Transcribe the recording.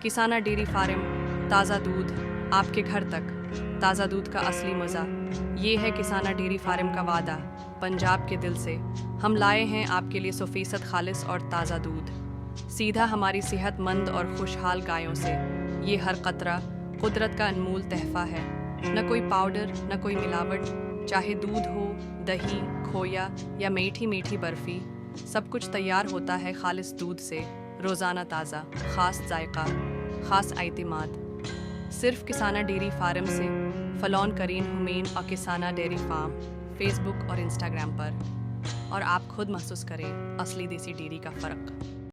किसाना dairy farm, ताज़ा दूध आपके घर तक। ताज़ा दूध का असली मज़ा, ये है किसाना डेयरी फार्म का वादा। पंजाब के दिल से हम लाए हैं आपके लिए 100% खालिस और ताज़ा दूध, सीधा हमारी सेहतमंद और खुशहाल गायों से। ये हर कतरा कुदरत का अनमोल तहफ़ा है, न कोई पाउडर न कोई मिलावट। चाहे दूध हो, दही, खोया या मीठी मीठी बर्फ़ी, सब कुछ तैयार होता है खालिस दूध से। रोज़ाना ताज़ा, ख़ास जायका, ख़ास एतमाद, सिर्फ किसाना डेयरी फार्म से। फलौन करीन हुमैन और किसाना डेयरी फार्म, फेसबुक और इंस्टाग्राम पर। और आप खुद महसूस करें असली देसी डेयरी का फ़र्क।